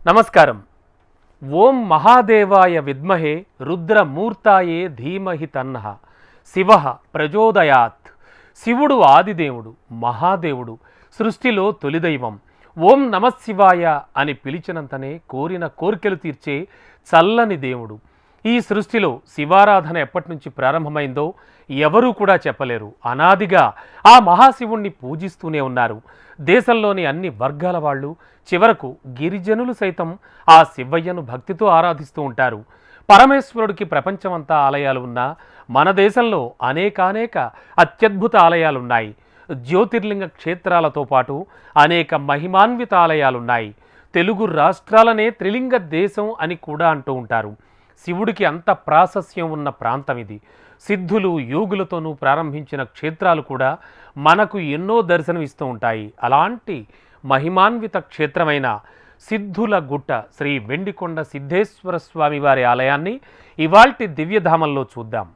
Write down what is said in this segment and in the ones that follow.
నమస్కారం. ఓం మహాదేవాయ విద్మహే రుద్రమూర్తాయే ధీమహి తన్నః శివః ప్రచోదయాత్. శివుడు ఆదిదేవుడు, మహాదేవుడు, సృష్టిలో తొలిదైవం. ఓం నమశివాయ అని పిలిచినంతనే కోరిన కోర్కెలు తీర్చే చల్లని దేవుడు. ఈ సృష్టిలో శివారాధన ఎప్పటి నుంచి ప్రారంభమైందో ఎవరూ కూడా చెప్పలేరు. అనాదిగా ఆ మహాశివుణ్ణి పూజిస్తూనే ఉన్నారు దేశంలోని అన్ని వర్గాల వాళ్ళు. చివరకు గిరిజనులు సైతం ఆ శివయ్యను భక్తితో ఆరాధిస్తూ ఉంటారు. పరమేశ్వరుడికి ప్రపంచమంతా ఆలయాలు ఉన్నా మన దేశంలో అనేకానేక అత్యద్భుత ఆలయాలున్నాయి. జ్యోతిర్లింగ క్షేత్రాలతో పాటు అనేక మహిమాన్విత ఆలయాలున్నాయి. తెలుగు రాష్ట్రాలనే త్రిలింగ దేశం అని కూడా అంటూ ఉంటారు. శివుడికి అంత ప్రాశస్యం ఉన్న ప్రాంతం ఇది. సిద్ధులు యోగులతోనూ ప్రారంభించిన క్షేత్రాలు కూడా మనకు ఎన్నో దర్శనం ఇస్తూ ఉంటాయి. అలాంటి మహిమాన్విత క్షేత్రమైన సిద్ధుల గుట్ట శ్రీ వెండికొండ సిద్ధేశ్వర స్వామి వారి ఆలయాన్ని ఇవాల్టి దివ్యధామంలో చూద్దాం.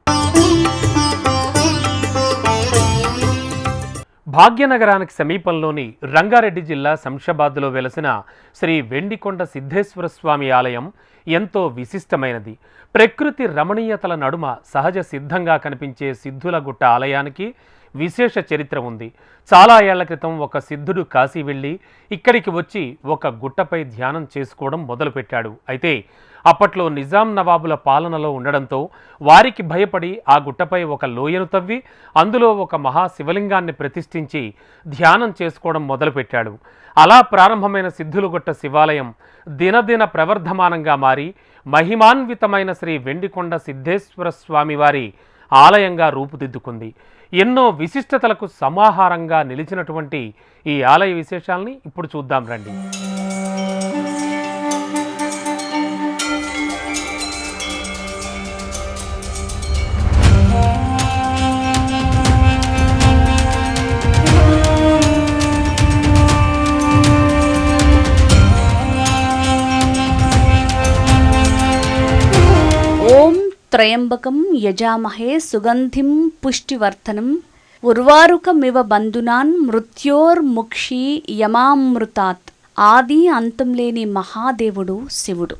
భాగ్యనగరానికి సమీపంలోని రంగారెడ్డి జిల్లా శంషాబాద్లో వెలసిన శ్రీ వెండికొండ సిద్ధేశ్వర స్వామి ఆలయం ఎంతో విశిష్టమైనది. ప్రకృతి రమణీయతల నడుమ సహజ సిద్ధంగా కనిపించే సిద్ధుల గుట్ట ఆలయానికి విశేష చరిత్ర ఉంది. చాలా ఏళ్ల క్రితం ఒక సిద్ధుడు కాశీ వెళ్ళి ఇక్కడికి వచ్చి ఒక గుట్టపై ధ్యానం చేసుకోవడం మొదలుపెట్టాడు. అయితే అప్పట్లో నిజాం నవాబుల పాలనలో ఉండడంతో వారికి భయపడి ఆ గుట్టపై ఒక లోయను తవ్వి అందులో ఒక మహాశివలింగాన్ని ప్రతిష్ఠించి ధ్యానం చేసుకోవడం మొదలుపెట్టాడు. అలా ప్రారంభమైన సిద్ధులగుట్ట శివాలయం దినదిన ప్రవర్ధమానంగా మారి మహిమాన్వితమైన శ్రీ వెండికొండ సిద్ధేశ్వర స్వామివారి ఆలయంగా రూపుదిద్దుకుంది. ఎన్నో విశిష్టతలకు సమాహారంగా నిలిచినటువంటి ఈ ఆలయ విశేషాలని ఇప్పుడు చూద్దాం రండి. త్రయంబకం యజామహే సుగంధిం పుష్టివర్ధనం ఉర్వారుకమివ బంధునాన్ మృత్యోర్ముక్షి యమామృతాత్. ఆది అంతం లేని మహాదేవుడు శివుడు.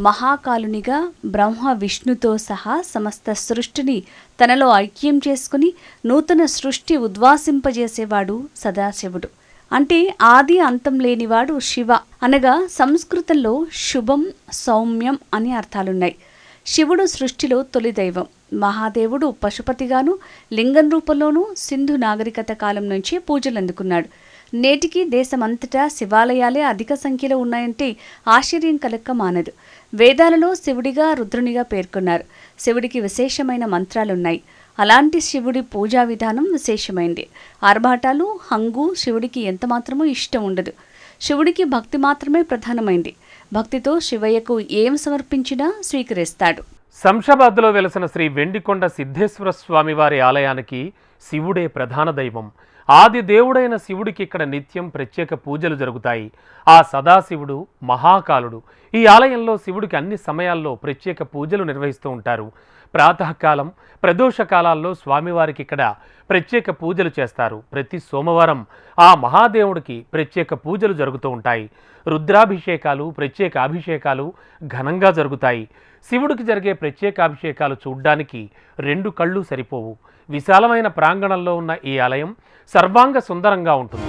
మహాకాలునిగా బ్రహ్మ విష్ణుతో సహా సమస్త సృష్టిని తనలో ఐక్యం చేసుకుని నూతన సృష్టి ఉద్వాసింపజేసేవాడు సదాశివుడు. అంటే ఆది అంతం లేనివాడు శివ అనగా సంస్కృతంలో శుభం సౌమ్యం అని అర్థాలున్నాయి. శివుడు సృష్టిలో తొలి దైవం. మహాదేవుడు పశుపతిగాను లింగం రూపంలోనూ సింధు నాగరికత కాలం నుంచి పూజలు అందుకున్నాడు. నేటికి దేశమంతటా శివాలయాలే అధిక సంఖ్యలో ఉన్నాయంటే ఆశ్చర్యం కలక్క మానదు. వేదాలలో శివుడిగా రుద్రునిగా పేర్కొన్నారు. శివుడికి విశేషమైన మంత్రాలున్నాయి. అలాంటి శివుడి పూజా విధానం విశేషమైంది. ఆర్భాటాలు హంగు శివుడికి ఎంతమాత్రమూ ఇష్టం ఉండదు. శివుడికి భక్తి మాత్రమే ప్రధానమైంది. భక్తితో శివయ్యకు ఏం సమర్పించినా స్వీకరిస్తాడు. శంషాబాద్లో వెలసిన శ్రీ వెండికొండ సిద్ధేశ్వర స్వామి వారి ఆలయానికి శివుడే ప్రధాన దైవం. ఆది దేవుడైన శివుడికి ఇక్కడ నిత్యం ప్రత్యేక పూజలు జరుగుతాయి. ఆ సదాశివుడు మహాకాలుడు. ఈ ఆలయంలో శివుడికి అన్ని సమయాల్లో ప్రత్యేక పూజలు నిర్వహిస్తూ ఉంటారు. ప్రాతకాలం ప్రదోష కాలాల్లో స్వామివారికి ఇక్కడ ప్రత్యేక పూజలు చేస్తారు. ప్రతి సోమవారం ఆ మహాదేవుడికి ప్రత్యేక పూజలు జరుగుతూ ఉంటాయి. రుద్రాభిషేకాలు ప్రత్యేక అభిషేకాలు ఘనంగా జరుగుతాయి. శివుడికి జరిగే ప్రత్యేకాభిషేకాలు చూడ్డానికి 2 కళ్ళు సరిపోవు. విశాలమైన ప్రాంగణంలో ఉన్న ఈ ఆలయం సర్వాంగ సుందరంగా ఉంటుంది.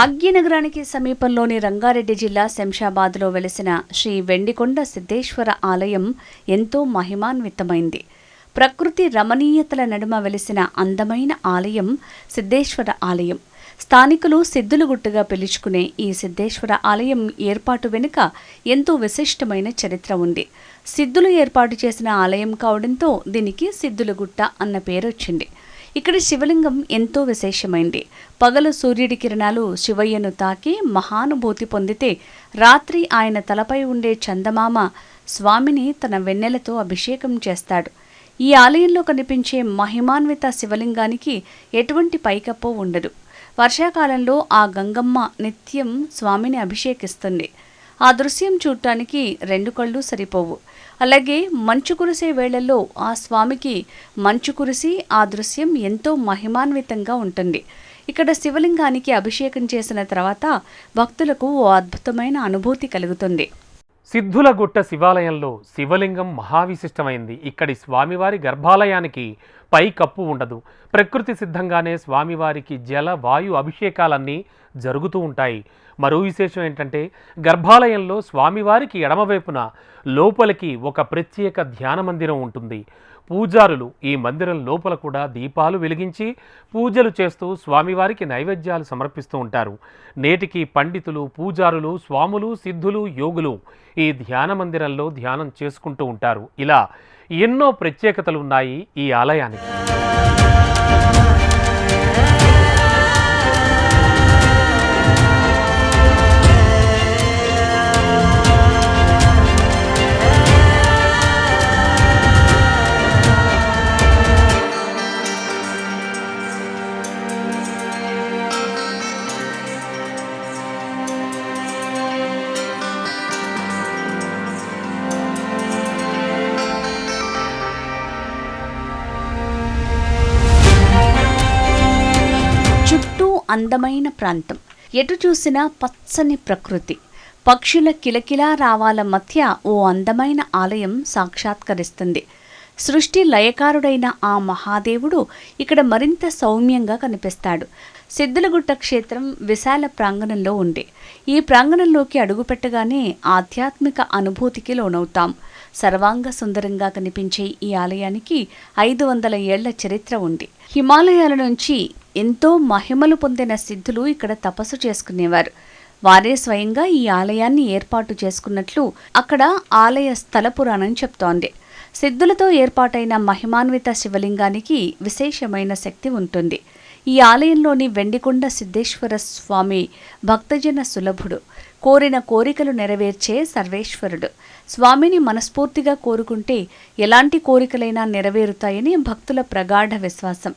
భాగ్యనగరానికి సమీపంలోని రంగారెడ్డి జిల్లా శంషాబాద్లో వెలిసిన శ్రీ వెండికొండ సిద్ధేశ్వర ఆలయం ఎంతో మహిమాన్వితమైంది. ప్రకృతి రమణీయతల నడుమ వెలిసిన అందమైన ఆలయం సిద్ధేశ్వర ఆలయం. స్థానికులు సిద్ధులగుట్టగా పిలుచుకునే ఈ సిద్ధేశ్వర ఆలయం ఏర్పాటు వెనుక ఎంతో విశిష్టమైన చరిత్ర ఉంది. సిద్ధులు ఏర్పాటు చేసిన ఆలయం కావడంతో దీనికి సిద్ధులగుట్ట అన్న పేరొచ్చింది. ఇక్కడ శివలింగం ఎంతో విశేషమైంది. పగలు సూర్యుడి కిరణాలు శివయ్యను తాకి మహానుభూతి పొందితే రాత్రి ఆయన తలపై ఉండే చందమామ స్వామిని తన వెన్నెలతో అభిషేకం చేస్తాడు. ఈ ఆలయంలో కనిపించే మహిమాన్విత శివలింగానికి ఎటువంటి పైకప్పు ఉండదు. వర్షాకాలంలో ఆ గంగమ్మ నిత్యం స్వామిని అభిషేకిస్తుంది. ఆ దృశ్యం చూడటానికి 2 కళ్ళు సరిపోవు. అలాగే మంచు కురిసే వేళల్లో ఆ స్వామికి మంచు కురిసి ఆ దృశ్యం ఎంతో మహిమాన్వితంగా ఉంటుంది. ఇక్కడ శివలింగానికి అభిషేకం చేసిన తర్వాత భక్తులకు ఓ అద్భుతమైన అనుభూతి కలుగుతుంది. సిద్ధులగుట్ట శివాలయంలో శివలింగం మహావిశిష్టమైంది. ఇక్కడి స్వామివారి గర్భాలయానికి పై కప్పు ఉండదు. ప్రకృతి సిద్ధంగానే స్వామివారికి జల వాయు అభిషేకాలన్నీ జరుగుతూ ఉంటాయి. మరో విశేషం ఏంటంటే గర్భాలయంలో స్వామివారికి ఎడమవైపున లోపలికి ఒక ప్రత్యేక ధ్యాన మందిరం ఉంటుంది. పూజారులు ఈ మందిరం లోపల కూడా దీపాలు వెలిగించి పూజలు చేస్తూ స్వామివారికి నైవేద్యాలు సమర్పిస్తూ ఉంటారు. నేటికి పండితులు, పూజారులు, స్వాములు, సిద్ధులు, యోగులు ఈ ధ్యాన మందిరంలో ధ్యానం చేసుకుంటూ ఉంటారు. ఇలా ఎన్నో ప్రత్యేకతలు ఉన్నాయి ఈ ఆలయానికి. అందమైన ప్రాంతం, ఎటు చూసినా పచ్చని ప్రకృతి, పక్షుల కిలకిలా రావాల మధ్య ఓ అందమైన ఆలయం సాక్షాత్కరిస్తుంది. సృష్టి లయకారుడైన ఆ మహాదేవుడు ఇక్కడ మరింత సౌమ్యంగా కనిపిస్తాడు. సిద్ధులగుట్ట క్షేత్రం విశాల ప్రాంగణంలో ఉంది. ఈ ప్రాంగణంలోకి అడుగుపెట్టగానే ఆధ్యాత్మిక అనుభూతికి లోనవుతాం. సర్వాంగ సుందరంగా కనిపించే ఈ ఆలయానికి 500 ఏళ్ల చరిత్ర ఉంది. హిమాలయాల నుంచి ఎంతో మహిమలు పొందిన సిద్ధులు ఇక్కడ తపస్సు చేసుకునేవారు. వారే స్వయంగా ఈ ఆలయాన్ని ఏర్పాటు చేసుకున్నట్లు అక్కడ ఆలయ స్థల పురాణం చెప్తోంది. సిద్ధులతో ఏర్పాటైన మహిమాన్విత శివలింగానికి విశేషమైన శక్తి ఉంటుంది. ఈ ఆలయంలోని వెండికొండ సిద్ధేశ్వర స్వామి భక్తజన సులభుడు, కోరిన కోరికలు నెరవేర్చే సర్వేశ్వరుడు. స్వామిని మనస్ఫూర్తిగా కోరుకుంటే ఎలాంటి కోరికలైనా నెరవేరుతాయని భక్తుల ప్రగాఢ విశ్వాసం.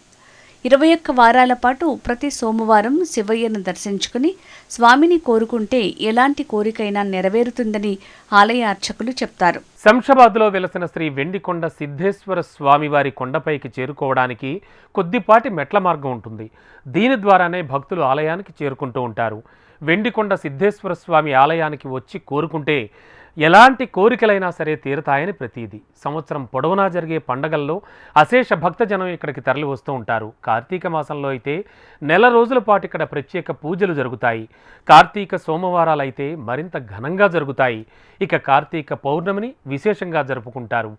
21 వారాల పాటు ప్రతి సోమవారం శివయ్యను దర్శించుకుని స్వామిని కోరుకుంటే ఎలాంటి కోరికైనా నెరవేరుతుందని ఆలయ అర్చకులు చెప్తారు. శంషాబాద్లో వెలసిన శ్రీ వెండికొండ సిద్ధేశ్వర స్వామివారి కొండపైకి చేరుకోవడానికి కొద్దిపాటి మెట్ల మార్గం ఉంటుంది. దీని ద్వారానే భక్తులు ఆలయానికి చేరుకుంటూ ఉంటారు. వెండికొండ సిద్ధేశ్వర స్వామి ఆలయానికి వచ్చి కోరుకుంటే ఎలాంటి కోరికలైనా సరే తీరతాయని ప్రతీది. సంవత్సరం పొడవునా జరిగే పండగల్లో అశేష భక్తజనం ఇక్కడికి తరలి వస్తూ ఉంటారు. కార్తీక మాసంలో అయితే నెల రోజుల పాటు ఇక్కడ ప్రత్యేక పూజలు జరుగుతాయి. కార్తీక సోమవారాలు అయితే మరింత ఘనంగా జరుగుతాయి. ఇక కార్తీక పౌర్ణమిని విశేషంగా జరుపుకుంటారు.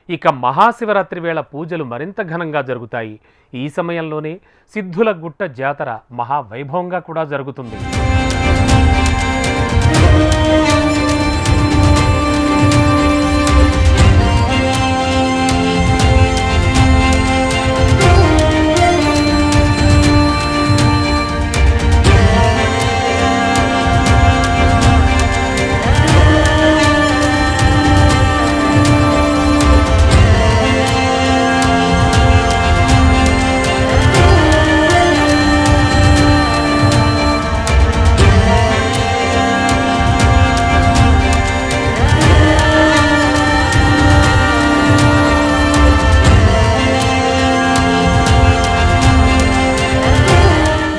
ఇక మహాశివరాత్రి వేళ పూజలు మరింత ఘనంగా జరుగుతాయి. ఈ సమయంలోనే సిద్ధుల గుట్ట జాతర మహావైభవంగా కూడా జరుగుతుంది.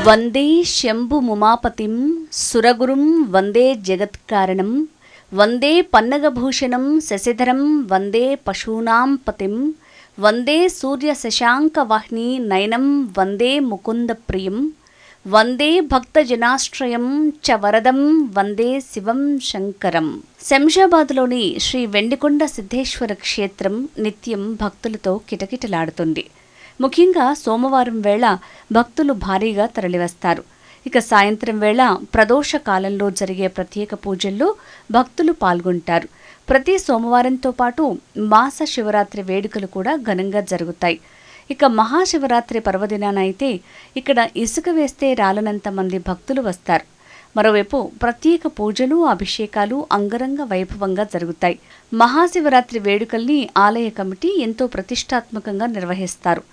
వందే శంభు ముమాపతిం సురగురుం వందే జగత్కారణం వందే పన్నగభూషణం శశిధరం వందే పశూనాం పతిం వందే సూర్య శశాంక వాహిని నయనం వందే ముకుంద ప్రియం వందే భక్తజనాశ్రయం చ వరదం వందే శివం శంకరం. శంషాబాద్లోని శ్రీ వెండికొండ సిద్ధేశ్వర క్షేత్రం నిత్యం భక్తులతో కిటకిటలాడుతుంది. ముఖ్యంగా సోమవారం వేళ భక్తులు భారీగా తరలివస్తారు. ఇక సాయంత్రం వేళ ప్రదోష కాలంలో జరిగే ప్రత్యేక పూజల్లో భక్తులు పాల్గొంటారు. ప్రతి సోమవారంతో పాటు మాస శివరాత్రి వేడుకలు కూడా ఘనంగా జరుగుతాయి. ఇక మహాశివరాత్రి పర్వదినాన అయితే ఇక్కడ ఇసుక వేస్తే రాలనంత మంది భక్తులు వస్తారు. మరోవైపు ప్రత్యేక పూజలు అభిషేకాలు అంగరంగ వైభవంగా జరుగుతాయి. మహాశివరాత్రి వేడుకల్ని ఆలయ కమిటీ ఎంతో ప్రతిష్టాత్మకంగా నిర్వహిస్తారు.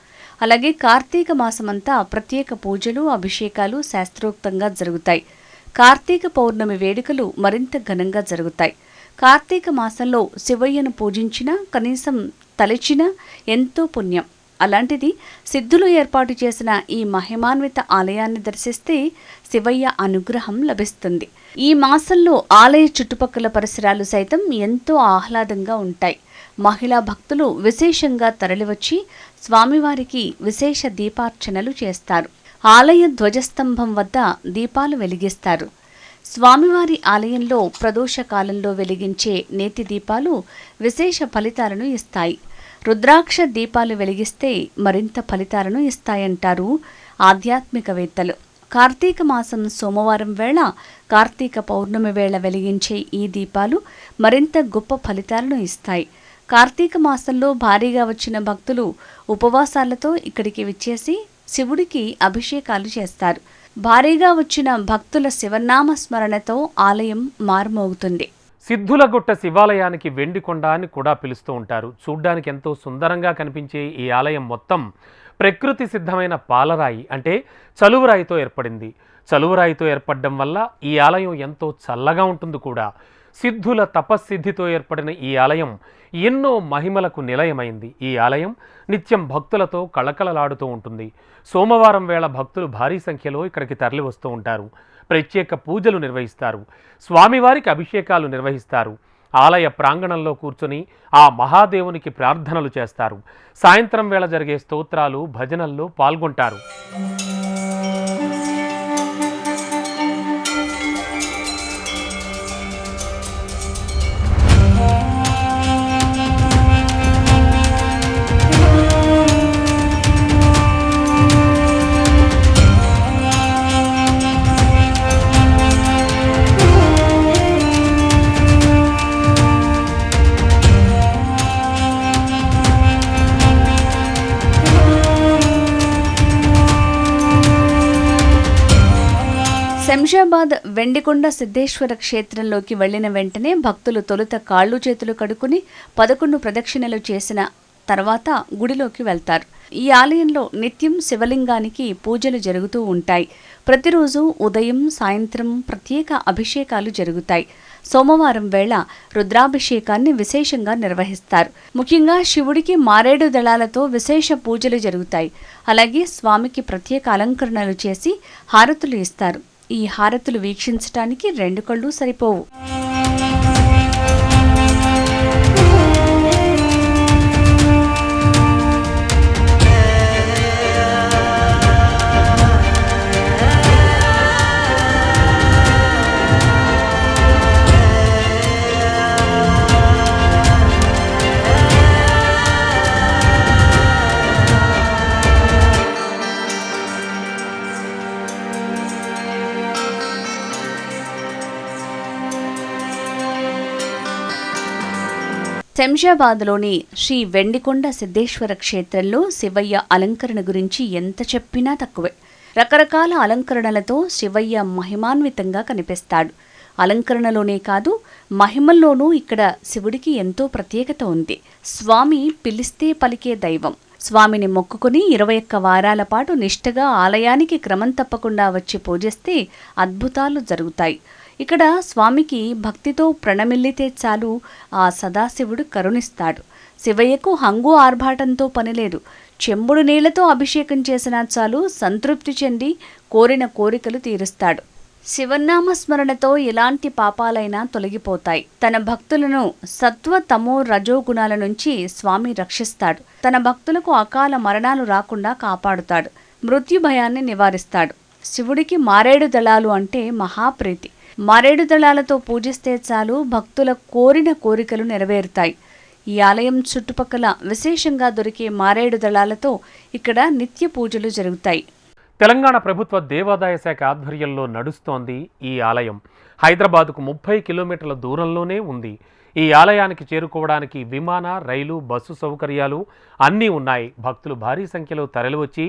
అలాగే కార్తీక మాసమంతా ప్రత్యేక పూజలు అభిషేకాలు శాస్త్రోక్తంగా జరుగుతాయి. కార్తీక పౌర్ణమి వేడుకలు మరింత ఘనంగా జరుగుతాయి. కార్తీక మాసంలో శివయ్యను పూజించినా కనీసం తలచినా ఎంతో పుణ్యం. అలాంటిది సిద్ధులు ఏర్పాటు చేసిన ఈ మహిమాన్విత ఆలయాన్ని దర్శిస్తే శివయ్య అనుగ్రహం లభిస్తుంది. ఈ మాసంలో ఆలయ చుట్టుపక్కల పరిసరాలు సైతం ఎంతో ఆహ్లాదంగా ఉంటాయి. మహిళా భక్తులు విశేషంగా తరలివచ్చి స్వామివారికి విశేష దీపార్చనలు చేస్తారు. ఆలయ ధ్వజస్తంభం వద్ద దీపాలు వెలిగిస్తారు. స్వామివారి ఆలయంలో ప్రదోష కాలంలో వెలిగించే నేతి దీపాలు విశేష ఫలితాలను ఇస్తాయి. రుద్రాక్ష దీపాలు వెలిగిస్తే మరింత ఫలితాలను ఇస్తాయంటారు ఆధ్యాత్మికవేత్తలు. కార్తీక మాసం సోమవారం వేళ కార్తీక పౌర్ణమి వేళ వెలిగించే ఈ దీపాలు మరింత గొప్ప ఫలితాలను ఇస్తాయి. కార్తీక మాసంలో భారీగా వచ్చిన భక్తులు ఉపవాసాలతో ఇక్కడికి విచ్చేసి శివుడికి అభిషేకాలు చేస్తారు. భారీగా వచ్చిన భక్తుల శివనామ స్మరణతో ఆలయం మారుమోగుతుంది. సిద్ధులగుట్ట శివాలయానికి వెండికొండ అని కూడా పిలుస్తూ ఉంటారు. చూడ్డానికి ఎంతో సుందరంగా కనిపించే ఈ ఆలయం మొత్తం ప్రకృతి సిద్ధమైన పాలరాయి అంటే చలువరాయితో ఏర్పడింది. చలువరాయితో ఏర్పడడం వల్ల ఈ ఆలయం ఎంతో చల్లగా ఉంటుంది కూడా. సిద్ధుల తపస్సిద్ధితో ఏర్పడిన ఈ ఆలయం ఎన్నో మహిమలకు నిలయమైంది. ఈ ఆలయం నిత్యం భక్తులతో కళకళలాడుతూ ఉంటుంది. సోమవారం వేళ భక్తులు భారీ సంఖ్యలో ఇక్కడికి తరలి వస్తూ ఉంటారు. ప్రత్యేక పూజలు నిర్వహిస్తారు. స్వామివారికి అభిషేకాలు నిర్వహిస్తారు. ఆలయ ప్రాంగణంలో కూర్చొని ఆ మహాదేవునికి ప్రార్థనలు చేస్తారు. సాయంత్రం వేళ జరిగే స్తోత్రాలు భజనల్లో పాల్గొంటారు. శంషాబాద్ వెండికొండ సిద్ధేశ్వర క్షేత్రంలోకి వెళ్లిన వెంటనే భక్తులు తొలుత కాళ్ళు చేతులు కడుక్కుని 11 ప్రదక్షిణలు చేసిన తర్వాత గుడిలోకి వెళ్తారు. ఈ ఆలయంలో నిత్యం శివలింగానికి పూజలు జరుగుతూ ఉంటాయి. ప్రతిరోజు ఉదయం సాయంత్రం ప్రత్యేక అభిషేకాలు జరుగుతాయి. సోమవారం వేళ రుద్రాభిషేకాన్ని విశేషంగా నిర్వహిస్తారు. ముఖ్యంగా శివుడికి మారేడు దళాలతో విశేష పూజలు జరుగుతాయి. అలాగే స్వామికి ప్రత్యేక అలంకరణలు చేసి హారతులు ఇస్తారు. ఈ హారతులు వీక్షించటానికి 2 కళ్ళు సరిపోవు. శంషాబాద్లోని శ్రీ వెండికొండ సిద్ధేశ్వర క్షేత్రంలో శివయ్య అలంకరణ గురించి ఎంత చెప్పినా తక్కువే. రకరకాల అలంకరణలతో శివయ్య మహిమాన్వితంగా కనిపిస్తాడు. అలంకరణలోనే కాదు మహిమల్లోనూ ఇక్కడ శివుడికి ఎంతో ప్రత్యేకత ఉంది. స్వామి పిలిస్తే పలికే దైవం. స్వామిని మొక్కుకుని 21 వారాల పాటు నిష్ఠగా ఆలయానికి క్రమం తప్పకుండా వచ్చి పూజిస్తే అద్భుతాలు జరుగుతాయి. ఇక్కడ స్వామికి భక్తితో ప్రణమిల్లితే చాలు ఆ సదాశివుడు కరుణిస్తాడు. శివయ్యకు హంగు ఆర్భాటంతో పనిలేదు. చెంబుడు నీళ్లతో అభిషేకం చేసినా చాలు సంతృప్తి చెంది కోరిన కోరికలు తీరుస్తాడు. శివనామ స్మరణతో ఎలాంటి పాపాలైనా తొలగిపోతాయి. తన భక్తులను సత్వ తమో రజోగుణాల నుంచి స్వామి రక్షిస్తాడు. తన భక్తులకు అకాల మరణాలు రాకుండా కాపాడుతాడు. మృత్యు భయాన్ని నివారిస్తాడు. శివుడికి మారేడు దళాలు అంటే మహాప్రీతి. మారేడు దళాలతో పూజిస్తే చాలు భక్తుల కోరిన కోరికలు నెరవేరుతాయి. ఈ ఆలయం చుట్టుపక్కల విశేషంగా దొరికే మారేడు దళాలతో ఇక్కడ నిత్య పూజలు జరుగుతాయి. తెలంగాణ ప్రభుత్వ దేవాదాయ శాఖ ఆధ్వర్యంలో నడుస్తోంది ఈ ఆలయం. హైదరాబాద్కు 30 కిలోమీటర్ల దూరంలోనే ఉంది. ఈ ఆలయానికి చేరుకోవడానికి విమాన, రైలు, బస్సు సౌకర్యాలు అన్నీ ఉన్నాయి. భక్తులు భారీ సంఖ్యలో తరలివచ్చి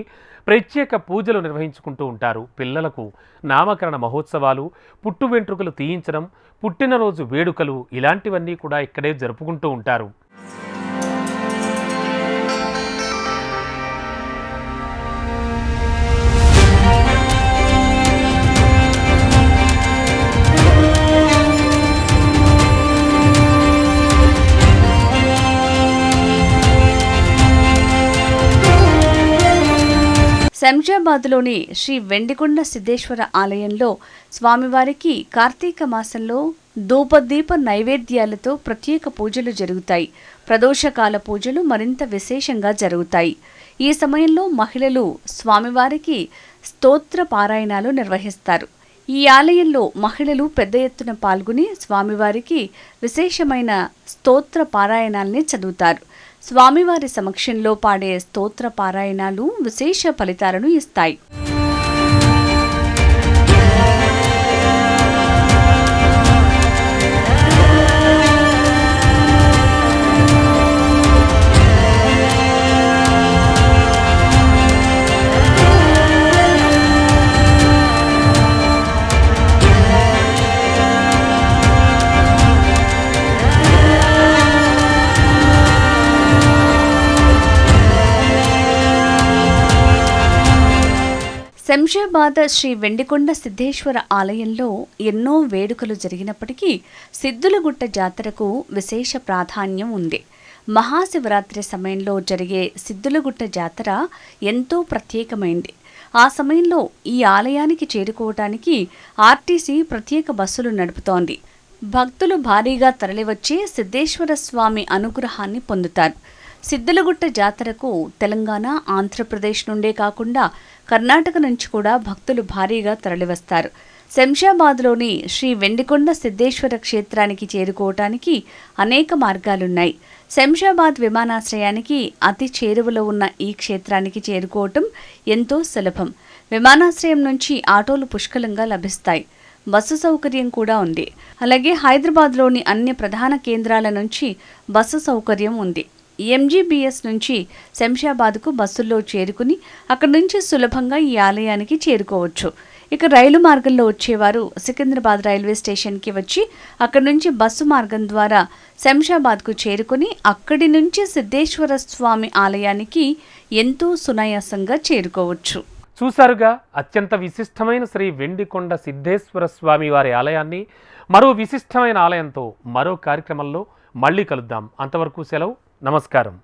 ప్రత్యేక పూజలు నిర్వహించుకుంటూ ఉంటారు. పిల్లలకు నామకరణ మహోత్సవాలు, పుట్టు వెంట్రుకలు తీయించడం, పుట్టినరోజు వేడుకలు ఇలాంటివన్నీ కూడా ఇక్కడే జరుపుకుంటూ ఉంటారు. శంషాబాద్లోని శ్రీ వెండికొండ సిద్ధేశ్వర ఆలయంలో స్వామివారికి కార్తీక మాసంలో ధూపదీప నైవేద్యాలతో ప్రత్యేక పూజలు జరుగుతాయి. ప్రదోషకాల పూజలు మరింత విశేషంగా జరుగుతాయి. ఈ సమయంలో మహిళలు స్వామివారికి స్తోత్ర పారాయణాలు నిర్వహిస్తారు. ఈ ఆలయంలో మహిళలు పెద్ద ఎత్తున పాల్గొని స్వామివారికి విశేషమైన స్తోత్ర పారాయణాల్ని చదువుతారు. స్వామివారి సమక్షంలో పాడే స్తోత్ర పారాయణాలు విశేష ఫలితాలను ఇస్తాయి. శంషాబాద్ శ్రీ వెండికొండ సిద్ధేశ్వర ఆలయంలో ఎన్నో వేడుకలు జరిగినప్పటికీ సిద్ధులగుట్ట జాతరకు విశేష ప్రాధాన్యం ఉంది. మహాశివరాత్రి సమయంలో జరిగే సిద్ధులగుట్ట జాతర ఎంతో ప్రత్యేకమైంది. ఆ సమయంలో ఈ ఆలయానికి చేరుకోవటానికి ఆర్టీసీ ప్రత్యేక బస్సులు నడుపుతోంది. భక్తులు భారీగా తరలివచ్చి సిద్ధేశ్వర స్వామి అనుగ్రహాన్ని పొందుతారు. సిద్ధులగుట్ట జాతరకు తెలంగాణ, ఆంధ్రప్రదేశ్ నుండే కాకుండా కర్ణాటక నుంచి కూడా భక్తులు భారీగా తరలివస్తారు. శంషాబాద్లోని శ్రీ వెండికొండ సిద్ధేశ్వర క్షేత్రానికి చేరుకోవటానికి అనేక మార్గాలున్నాయి. శంషాబాద్ విమానాశ్రయానికి అతి చేరువలో ఉన్న ఈ క్షేత్రానికి చేరుకోవటం ఎంతో సులభం. విమానాశ్రయం నుంచి ఆటోలు పుష్కలంగా లభిస్తాయి. బస్సు సౌకర్యం కూడా ఉంది. అలాగే హైదరాబాద్లోని అన్ని ప్రధాన కేంద్రాల నుంచి బస్సు సౌకర్యం ఉంది. ఎంజీబీఎస్ నుంచి శంషాబాద్కు బస్సుల్లో చేరుకుని అక్కడి నుంచి సులభంగా ఈ ఆలయానికి చేరుకోవచ్చు. ఇక రైలు మార్గంలో వచ్చేవారు సికింద్రాబాద్ రైల్వే స్టేషన్కి వచ్చి అక్కడి నుంచి బస్సు మార్గం ద్వారా శంషాబాద్కు చేరుకుని అక్కడి నుంచి సిద్ధేశ్వర స్వామి ఆలయానికి ఎంతో సునాయాసంగా చేరుకోవచ్చు. చూసారుగా, అత్యంత విశిష్టమైన శ్రీ వెండికొండ సిద్ధేశ్వర స్వామి వారి ఆలయాన్ని. మరో విశిష్టమైన ఆలయంతో మరో కార్యక్రమంలో మళ్ళీ కలుద్దాం. అంతవరకు సెలవు. నమస్కారం.